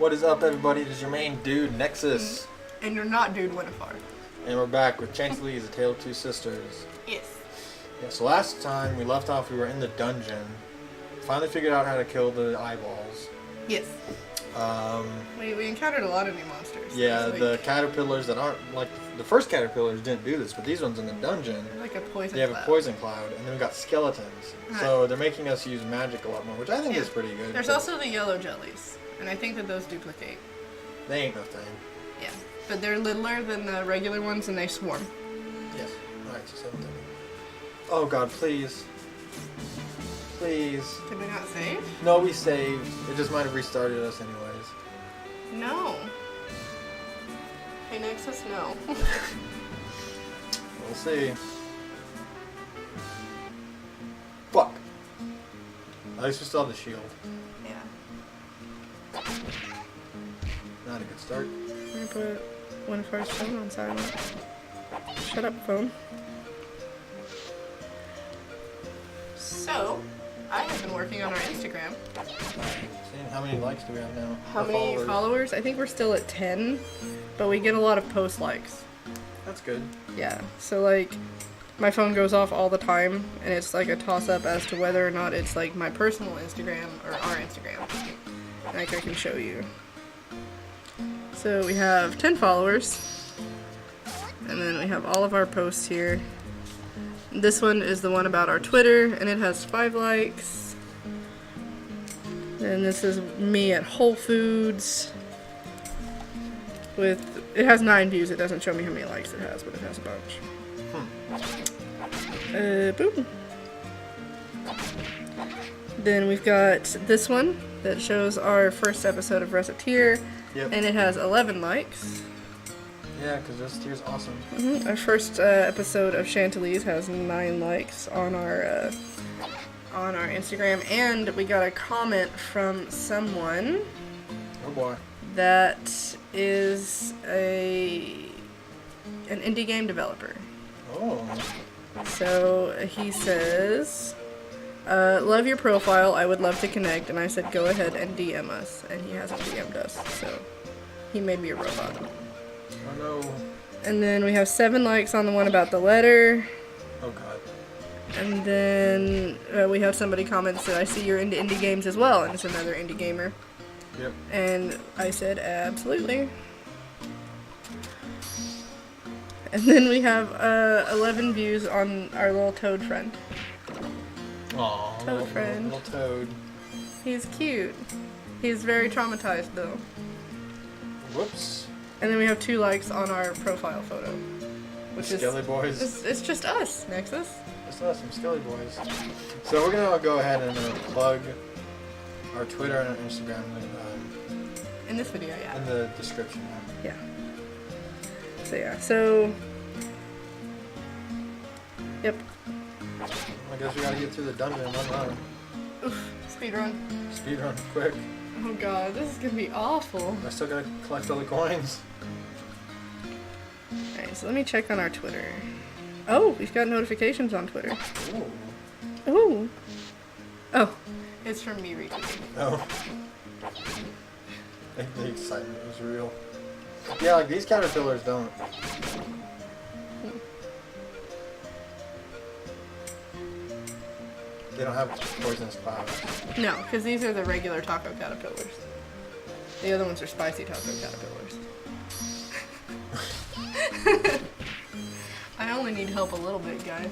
What is up, everybody? It is your main dude, Nexus. And you're not dude Winifar. And we're back with Chantelise, A Tale of Two Sisters. Yes. Yeah, so last time we left off, we were in the dungeon. Finally figured out how to kill the eyeballs. Yes. We encountered a lot of new monsters. Yeah, the caterpillars that aren't, like, the first caterpillars didn't do this, but these ones in the dungeon, like a poison they have cloud. a poison cloud, and then we got skeletons. Right. So they're making us use magic a lot more, which I think is pretty good. There's also the yellow jellies, and I think that those duplicate. They ain't no thing. Yeah, but they're littler than the regular ones, and they swarm. Yes. Alright, so 7:30. Oh god, please. Please. Did we not save? No, we saved. It just might have restarted us anyways. No. Hey, Nexus, no. We'll see. Fuck. At least we still have the shield. Yeah. Not a good start. I'm gonna put Winifar's phone on silent. Shut up, phone. So, I have been working on our Instagram. Seeing how many likes do we have now? How many followers? I think we're still at 10, but we get a lot of post likes. That's good. Yeah, so like, my phone goes off all the time, and it's like a toss-up as to whether or not it's like my personal Instagram or our Instagram. Like, I can show you. So we have 10 followers, and then we have all of our posts here. This one is the one about our Twitter, and it has 5 likes. And this is me at Whole Foods. It has 9 views. It doesn't show me how many likes it has, but it has a bunch. Boom. Then we've got this one that shows our first episode of Recipeer, and it has 11 likes. Yeah, because Recipier's awesome. Our first episode of Chantelise has 9 likes on our Instagram, and we got a comment from someone. Oh boy. That is an indie game developer. Oh. So he says, love your profile, I would love to connect, and I said go ahead and DM us, and he hasn't DM'd us, so he made me a robot. Oh no. And then we have 7 likes on the one about the letter. Oh god. And then we have somebody comment that I see you're into indie games as well, and it's another indie gamer. Yep. And I said absolutely. And then we have 11 views on our little toad friend. Aww, Toad friend. Little toad. He's cute. He's very traumatized though. Whoops. And then we have 2 likes on our profile photo. Which is Skelly Boys. It's just us, Nexus. It's us, some Skelly Boys. So we're gonna go ahead and plug our Twitter and our Instagram in this video, yeah. in the description. Yeah. So yep. I guess we gotta get through the dungeon in one run. Oof, speedrun. Speedrun, quick. Oh god, this is gonna be awful. I still gotta collect all the coins. Alright, so let me check on our Twitter. Oh, we've got notifications on Twitter. Ooh. Ooh. Oh, it's from me retweeting. Oh. The excitement was real. Yeah, like these caterpillars don't. They don't have poisonous clouds. No, because these are the regular taco caterpillars. The other ones are spicy taco caterpillars. I only need help a little bit, guys.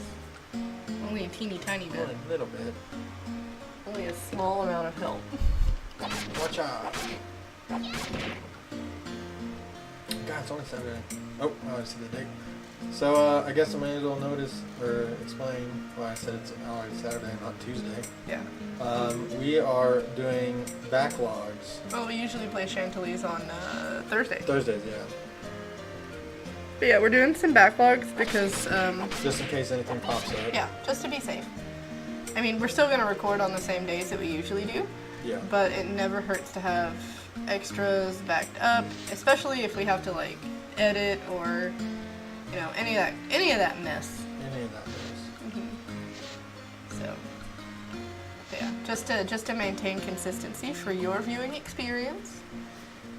Only a teeny tiny bit. Only a little bit. Only a small amount of help. Watch out. God, it's only Saturday. Oh, I see the date. So, I guess I may as well notice or explain why I said it's already Saturday, not Tuesday. Yeah. We are doing backlogs. Oh, we usually play Chantelise on Thursday. Thursdays, yeah. But yeah, we're doing some backlogs because... just in case anything pops up. Yeah, just to be safe. I mean, we're still going to record on the same days that we usually do. Yeah. But it never hurts to have extras backed up, especially if we have to, like, edit or... You know, any of that mess. Any of that mess. So, yeah, just to maintain consistency for your viewing experience.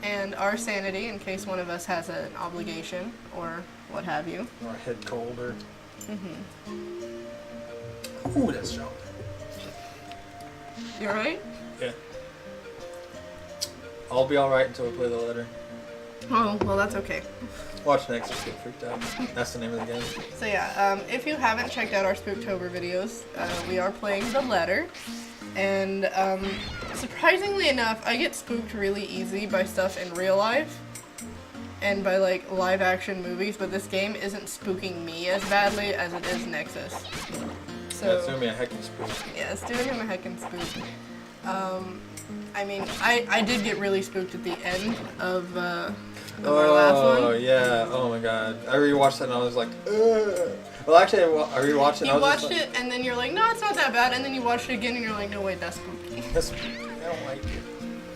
and our sanity in case one of us has an obligation or what have you. Or head cold or... Mm-hmm. Ooh, that's strong. You alright? Yeah. I'll be alright until we play the letter. Oh, well, that's okay. Watch Nexus get freaked out. That's the name of the game. So yeah, if you haven't checked out our Spooktober videos, we are playing the letter. And surprisingly enough, I get spooked really easy by stuff in real life and by like live action movies, but this game isn't spooking me as badly as it is Nexus. So Yeah, it's doing me a heckin' spook. yeah, it's doing him a heckin' spook. I mean, I did get really spooked at the end of our last one. Oh, yeah. Oh, my God. I rewatched that and I was like, ugh. Well, actually, I rewatched it and You I was watched just like, it and then you're like, no, it's not that bad. And then you watched it again and you're like, no, wait, that's spooky. I don't like it.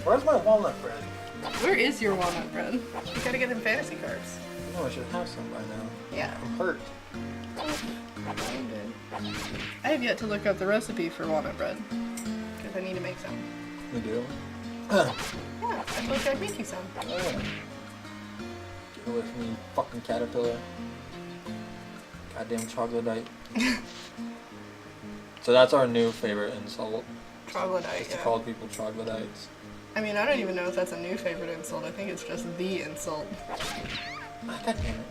Where's my walnut bread? Where is your walnut bread? You gotta get them fantasy cards. No, I should have some by now. Yeah. I'm hurt. I have yet to look up the recipe for walnut bread because I need to make some. You do? Yeah, I told you I'd make you some. Oh, yeah. Get away from me, fucking caterpillar. Goddamn troglodyte. So that's our new favorite insult. Troglodyte, Is to yeah. call people troglodytes. I mean, I don't even know if that's a new favorite insult. I think it's just the insult. Ah, God damn it.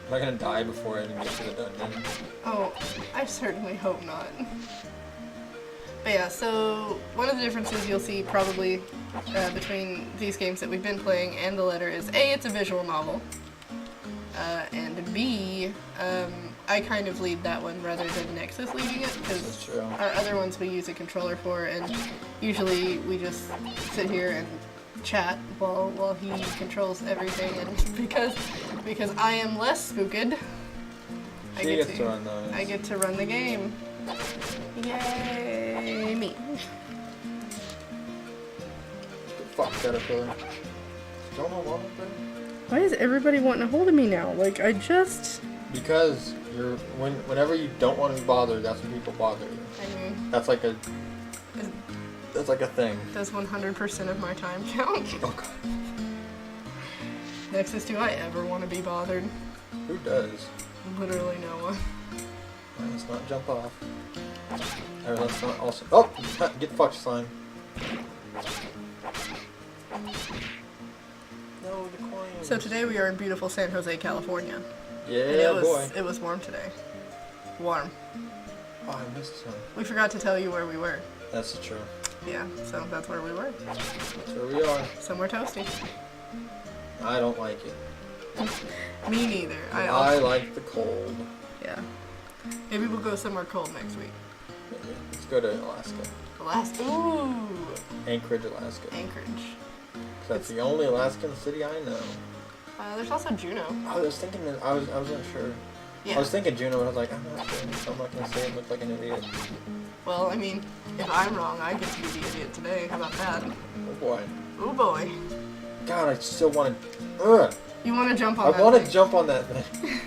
Am I gonna die before I even get to the dungeon? Oh, I certainly hope not. But yeah, so one of the differences you'll see probably between these games that we've been playing and the letter is A, it's a visual novel, and B, I kind of lead that one rather than Nexus leading it, because That's true. our other ones we use a controller for, and usually we just sit here and chat while he controls everything, and because I am less spooked, I She get gets to run those. I get to run the game. Yay, me. Fuck caterpillar. Don't know walnut bread? Why is everybody wanting a hold of me now? Like, I just... Because whenever you don't want to be bothered, that's when people bother you. I mean, That's like a thing. does 100% of my time count? Oh God. Nexus, do I ever want to be bothered? Who does? Literally no one. Well, let's not jump off. Or let's not also. Oh, get fucked, slime. No, the coin. So today we are in beautiful San Jose, California. Yeah, And boy. it was warm today. Warm. Oh, I missed some. We forgot to tell you where we were. That's true. Yeah, so that's where we were. That's where we are. Somewhere toasty. I don't like it. Me neither. I like the cold. Yeah. Maybe we'll go somewhere cold next week. Maybe. Let's go to Alaska. Alaska. Ooh. Anchorage, Alaska. Anchorage. 'Cause that's the only Alaskan city I know. There's also Juneau. I was thinking that I was unsure. Yeah. I was thinking Juneau, and I was like, I'm not sure. So I'm not gonna say it looked like an idiot. Well, I mean, if I'm wrong, I get to be the idiot today. How about that? Oh boy. Oh boy. God, I still want to. You want to jump on I that want to thing. jump on that thing.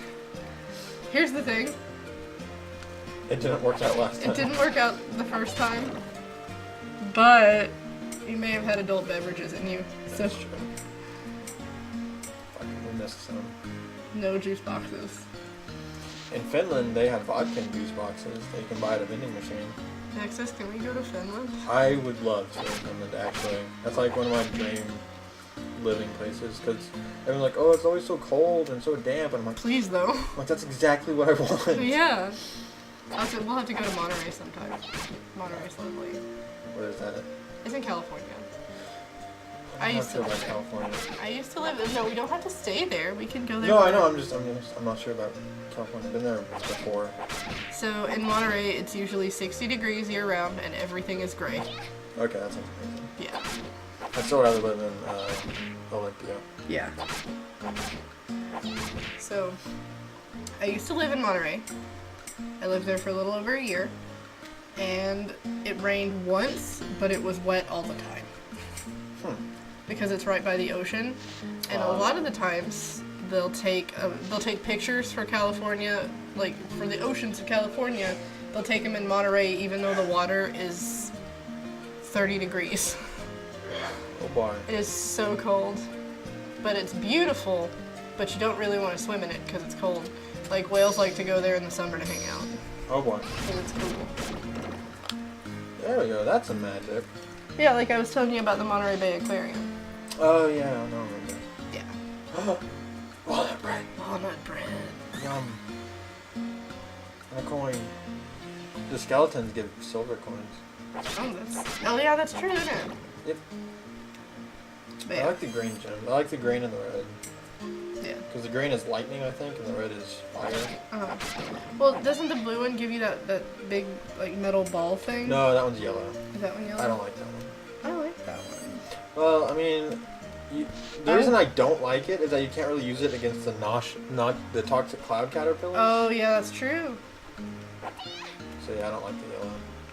Here's the thing. It didn't work out last time. It didn't work out the first time, but you may have had adult beverages in you. So That's true. Fucking, we missed some. no juice boxes. In Finland, they have vodka in juice boxes. They can buy at a vending machine. Nexus, can we go to Finland? I would love to go to Finland, actually. That's like one of my dream living places, because everyone's like, oh, it's always so cold and so damp, and I'm like, Please, though. that's exactly what I want. Yeah. We'll have to go to Monterey sometime. Monterey's lovely. Where is that at? It's in California. I I'm used not to sure live about there. California. I used to live there. No, we don't have to stay there. We can go there. No, I for- know. I'm not sure about California. I've been there before. So in Monterey, it's usually 60 degrees year round, and everything is gray. Okay, that sounds amazing. Yeah. I'd still rather live in Olympia. Yeah. So, I used to live in Monterey. I lived there for a little over a year, and it rained once, but it was wet all the time. Because it's right by the ocean, and a lot of the times they'll take pictures for California, like for the oceans of California. They'll take them in Monterey, even though the water is 30 degrees. Oh boy. It is so cold. But it's beautiful, but you don't really want to swim in it because it's cold. Like, whales like to go there in the summer to hang out. Oh boy. Because it's cool. There we go. That's some magic. Yeah, like I was telling you about the Monterey Bay Aquarium. Oh yeah, I don't remember. Yeah. Walnut bread. Walnut bread. Yum. A coin. The skeletons give silver coins. Oh yeah, that's true, isn't it? Yep. But I yeah. like the green gems. I like the green and the red. Yeah. Because the green is lightning, I think, and the red is fire. Well, doesn't the blue one give you that big, like, metal ball thing? No, that one's yellow. Is that one yellow? I don't like that one. I like that one. Well, I mean, the reason I don't like it is that you can't really use it against the toxic cloud caterpillars. Oh, yeah, that's true. So yeah, I don't like the yellow.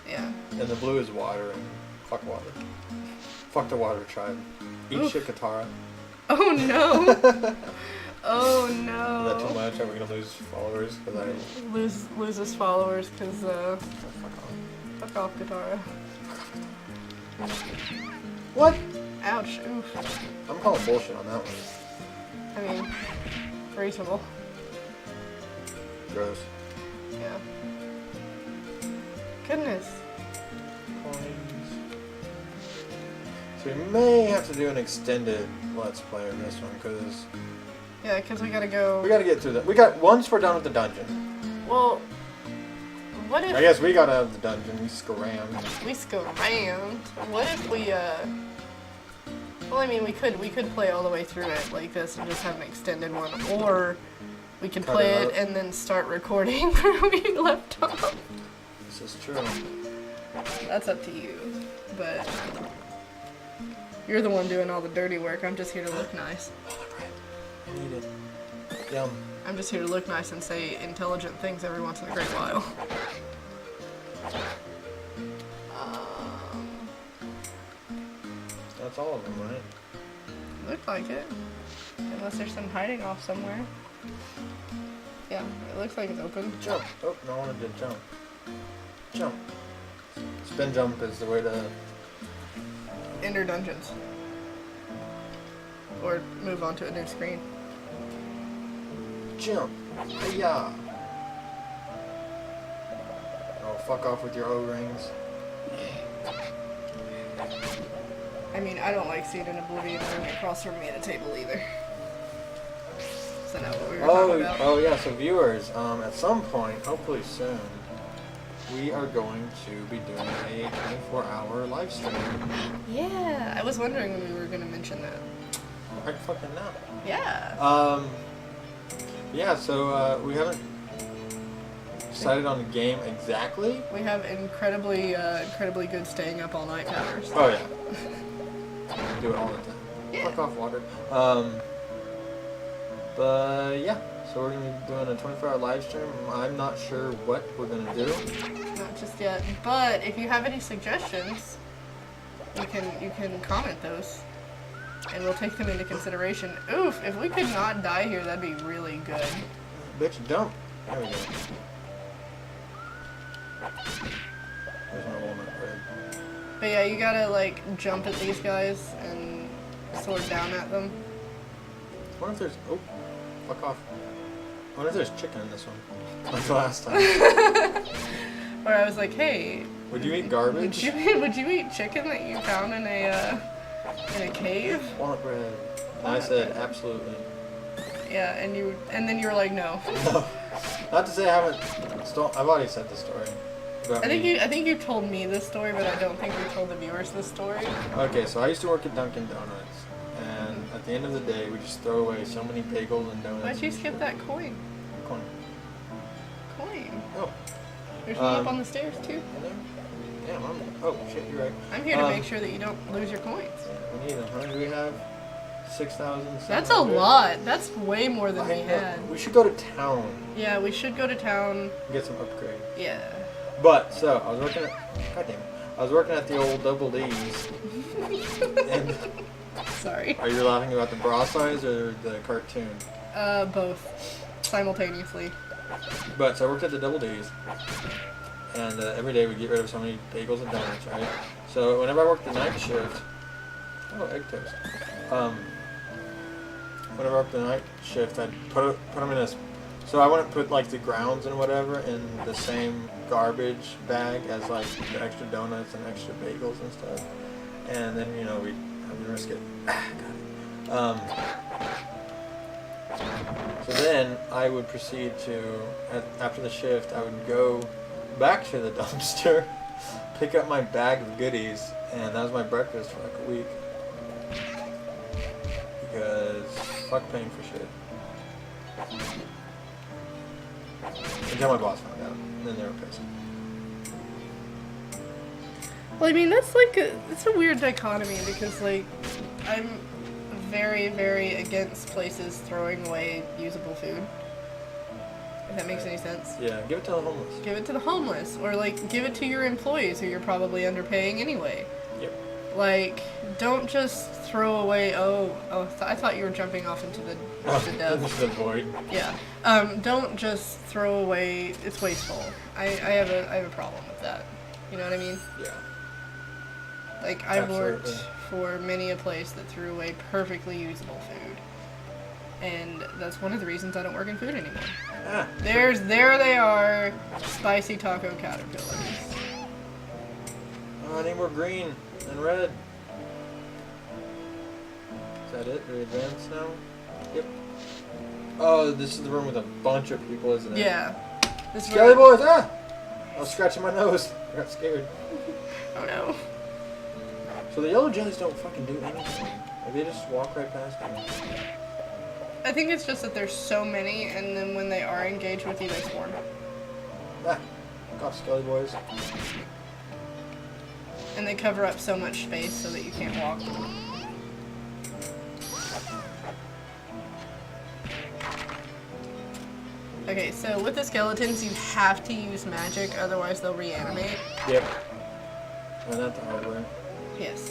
Yeah. And the blue is water, and fuck water. Fuck the water tribe. Eat Oof. shit, Katara. Oh, no. Oh, Is no. that too much? Are we gonna lose followers? Because I... Loses followers because, Oh, fuck off, Katara. what? Ouch. Oof. I'm calling bullshit on that one. I mean, reasonable. Gross. Yeah. Goodness. Coins. So we may have to do an extended Let's Play on this one, because... Yeah, because we gotta go... We gotta get through that. Once we're done with the dungeon. Well, what if... I guess we got out of the dungeon. We scrammed. We scrammed. What if we, Well, I mean, we could play all the way through it like this and just have an extended one. Or we could play it and then start recording where we left off. This is true. That's up to you. But you're the one doing all the dirty work. I'm just here to look nice. I need it. Yum. I'm just here to look nice and say intelligent things every once in a great while. That's all of them, right? Looked like it. Unless there's some hiding off somewhere. Yeah, it looks like it's open. Jump. Oh, no, I wanted to jump. Jump. Spin jump is the way to... Enter dungeons. Or move on to a new screen. Jump. Yeah. Oh, fuck off with your O-rings. I mean, I don't like seeing an Oblivion room across from me at a table either. Is that not what we were talking about? Oh yeah, so viewers, at some point, hopefully soon, we are going to be doing a 24-hour live stream. Yeah, I was wondering when we were going to mention that. I fucking know. Yeah. Yeah, so we haven't decided on the game exactly. We have incredibly good staying up all night powers. Oh yeah. Do it all the time. Yeah. Fuck off water. But yeah, so we're gonna be doing a 24-hour live stream. I'm not sure what we're gonna do. Not just yet, but if you have any suggestions, you can comment those, and we'll take them into consideration. Oof! If we could not die here, that'd be really good. Bitch, dump. There we go. There's my walnut bread. But yeah, you gotta like jump at these guys and sword down at them. I wonder if there's... Oh, fuck off. I wonder if there's chicken in this one. Like the last time. Or I was like, hey... Would you eat garbage? Would you eat chicken that you found in a cave? Walnut bread. And I said, absolutely. Yeah, and then you were like, no. No. Not to say I haven't... I've already said the story. I think you told me this story, but I don't think we told the viewers this story. Okay, so I used to work at Dunkin' Donuts, and at the end of the day, we just throw away so many bagels and donuts. Why'd you skip that coin? Coin. Coin. Oh. There's one up on the stairs too. Damn, oh shit, you're right. I'm here to make sure that you don't lose your coins. Yeah, we need them. How many do we have? 6,000. That's a lot. That's way more than we had. We should go to town. Yeah, we should go to town. Get some upgrade. Yeah. But, so, I was working at... God damn it. I was working at the old Double D's. And... Sorry. Are you laughing about the bra size or the cartoon? Both. Simultaneously. But, so I worked at the Double D's. And every day we get rid of so many bagels and donuts, right? So, whenever I worked the night shift, Oh, egg toast. Whenever I worked the night shift, I'd put them in a. So I wouldn't put like the grounds and whatever in the same garbage bag as like the extra donuts and extra bagels and stuff. And then we'd have the brisket. So then I would proceed to, after the shift, I would go back to the dumpster, pick up my bag of goodies, and that was my breakfast for like a week. Because fuck paying for shit. Until my boss found out, and then they were pissed. Well, I mean, that's like it's a weird dichotomy because like I'm very, very against places throwing away usable food. If that makes any sense. Yeah, give it to the homeless. Give it to the homeless, or like give it to your employees who you're probably underpaying anyway. Yep. Like, don't just throw away. I thought you were jumping off into the death. The void. Yeah. Don't just throw away. It's wasteful. I have a problem with that. You know what I mean? Yeah. Like, I've worked Absolutely. for many a place that threw away perfectly usable food. And that's one of the reasons I don't work in food anymore. Ah. There they are, spicy taco caterpillars. Oh, I need more green and red. Is that it? Are we advanced now? Yep. Oh, this is the room with a bunch of people, isn't it? Yeah. This Skelly boys! Ah! I was scratching my nose. I got scared. Oh no. So the yellow jellies don't fucking do anything. Like, they just walk right past you. I think it's just that there's so many, and then when they are engaged with you, they swarm. Ah! Fuck off, Skelly boys. And they cover up so much space so that you can't walk. Okay, so with the skeletons, you have to use magic, otherwise they'll reanimate. Yep. Well, not the hard way. Yes.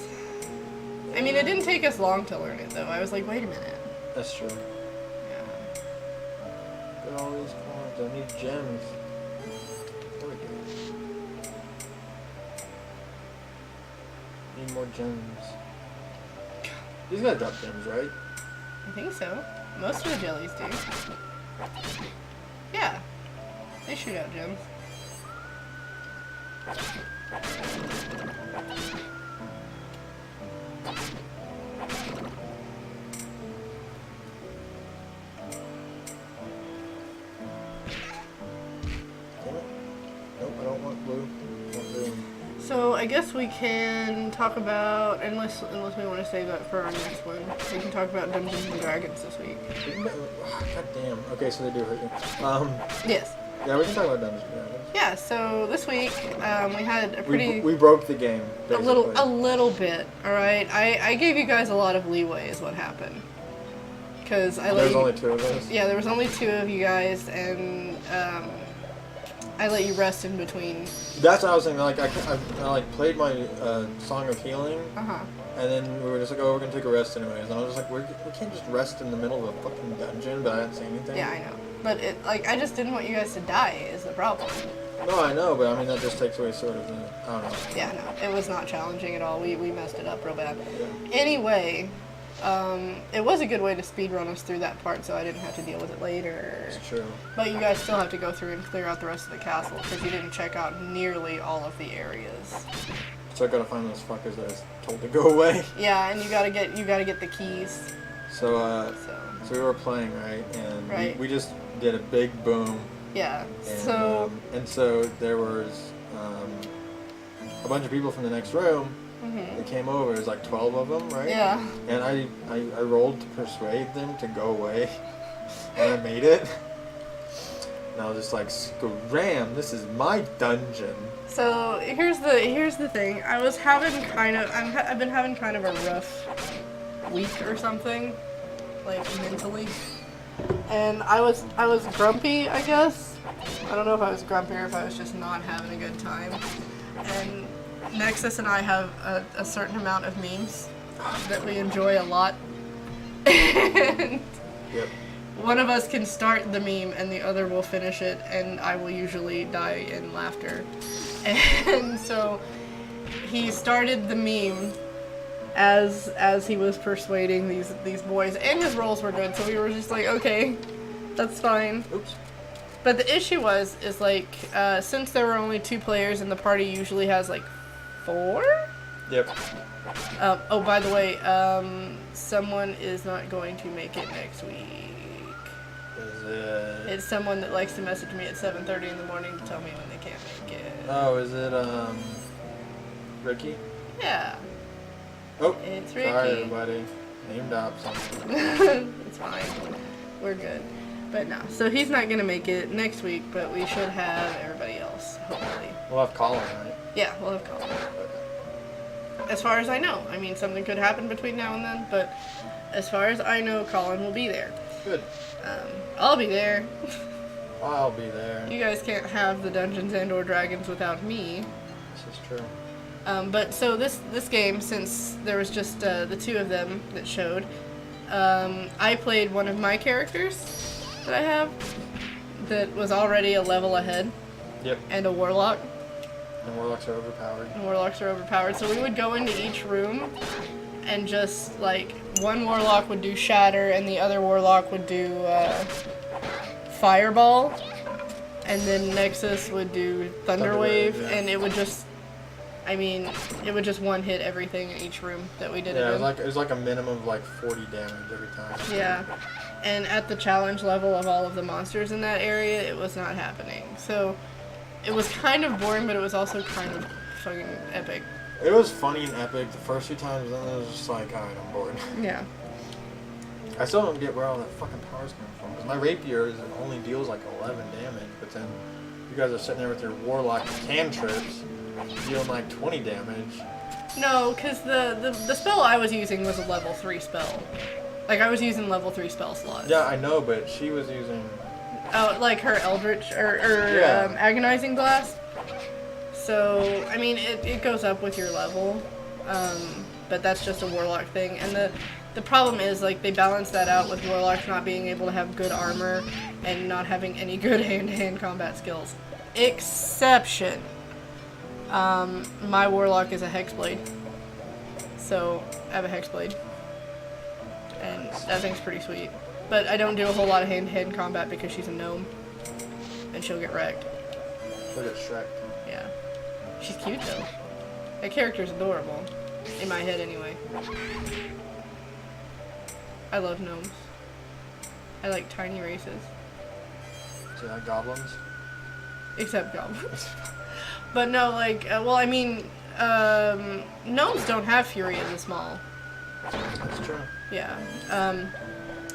I mean, it didn't take us long to learn it, though. I was like, wait a minute. That's true. Yeah. Look at all these coins. I need gems. There we go. Need more gems. These guys drop gems, right? I think so. Most of the jellies do. Yeah. They shoot out gems. Damn it. Nope, I don't want blue. I want green. So I guess we can talk about, unless we want to save that for our next one, we can talk about Dungeons and Dragons this week. God damn. Okay, so they do hurt you. Yes. Yeah, we can talk about Dungeons and Dragons. Yeah. So this week we had a pretty We broke the game. a Basically. little bit. All right. I gave you guys a lot of leeway, is what happened. Because There's only two of us. Yeah, there was only two of you guys, and I let you rest in between. That's what I was saying. Like I like played my song of healing, Uh-huh. and then we were just like, oh, we're gonna take a rest anyways. And I was just like, we can't just rest in the middle of a fucking dungeon. But I didn't say anything. Yeah, I know. But I just didn't want you guys to die. Is the problem? No, I know, but I mean that just takes away sort of the I don't know. Yeah, no, it was not challenging at all. We messed it up real bad. Yeah. Anyway, it was a good way to speedrun us through that part, so I didn't have to deal with it later. It's true. But you guys still have to go through and clear out the rest of the castle because you didn't check out nearly all of the areas. So I gotta find those fuckers that I was told to go away. Yeah, and you gotta get the keys. So So we were playing, right? And Right. we just did a big boom. yeah, And so there was a bunch of people from the next room that came over. There's like 12 of them, right? yeah. And I rolled to persuade them to go away, and I made it. And I was just like, scram! This is my dungeon. So here's the thing. I've been having kind of a rough week or something, like mentally. And I was grumpy, I guess. I don't know if I was grumpy or if I was just not having a good time. And Nexus and I have a certain amount of memes that we enjoy a lot. And Yep. one of us can start the meme and the other will finish it, and I will usually die in laughter. And so he started the meme, as he was persuading these boys, and his rolls were good, so we were just like, okay, that's fine. Oops. But the issue is like, since there were only 2 players and the party usually has like 4? Yep. Oh, by the way, someone is not going to make it next week. Is it? It's someone that likes to message me at 7:30 in the morning to tell me when they can't make it. Oh, is it Ricky? Yeah. Oh, It's Ricky. sorry everybody. Name drop something. It's fine. We're good. But no, so he's not gonna make it next week, but we should have everybody else, hopefully. We'll have Colin, right? Yeah, we'll have Colin. Okay. As far as I know. I mean, something could happen between now and then, but as far as I know, Colin will be there. Good. I'll be there. I'll be there. You guys can't have the Dungeons and or Dragons without me. This is true. But so this game, since there was just the 2 of them that showed, I played one of my characters that I have that was already a level ahead. Yep. And a warlock. And warlocks are overpowered. And warlocks are overpowered. So we would go into each room and just like one warlock would do shatter and the other warlock would do fireball, and then Nexus would do thunderwave, yeah. and it would just, I mean, it would just one hit everything in each room that we did. Yeah, it in. it was like a minimum of like 40 damage every time. Yeah, and at the challenge level of all of the monsters in that area, it was not happening. So it was kind of boring, but it was also kind of fucking epic. It was funny and epic the first few times, and then it was just like, alright, I'm bored. Yeah. I still don't get where all that fucking power's coming from, because my rapier only deals like 11 damage, but then you guys are sitting there with your warlock cantrips dealing like 20 damage. No, because the spell I was using was a level 3 spell. Like, I was using level 3 spell slots. Yeah, I know, but she was using... Oh, like her Eldritch, or Yeah. Agonizing Blast. So, I mean, it goes up with your level, but that's just a warlock thing. And the problem is, like, they balance that out with warlocks not being able to have good armor and not having any good hand-to-hand combat skills. Exception. My warlock is a hexblade. So, I have a hexblade. And that thing's pretty sweet. But I don't do a whole lot of hand-to-hand combat because she's a gnome. And she'll get wrecked. Look at Shrek. Yeah. She's cute though. That character's adorable. In my head anyway. I love gnomes. I like tiny races. So that goblins? Except goblins. But no, like, well, I mean, gnomes don't have fury as a small. That's true. Yeah.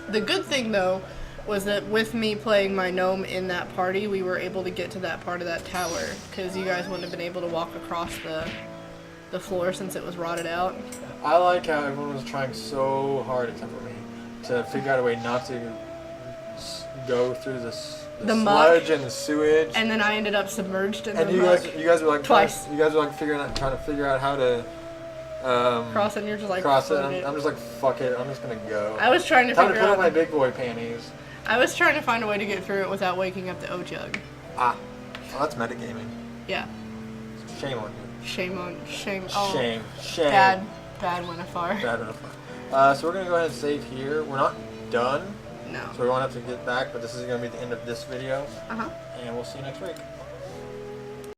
The good thing though was that with me playing my gnome in that party, we were able to get to that part of that tower, because you guys wouldn't have been able to walk across the floor since it was rotted out. I like how everyone was trying so hard, except for me, to figure out a way not to go through the mud sludge and the sewage. And then I ended up submerged in the and muck. you guys were like twice. You guys were like trying to figure out how to cross it, and you're just like cross it. I'm just like, fuck it, I'm just gonna go. I was trying to Time to figure put out on my big boy panties. I was trying to find a way to get through it without waking up the O-Jug. Ah, well, that's metagaming. Yeah. Shame on you. Shame. Oh, Shame. Bad Winifar. Bad Winifar. So we're gonna go ahead and save here. We're not done. No. So we won't have to get back, but this is gonna be the end of this video. Uh-huh. And we'll see you next week.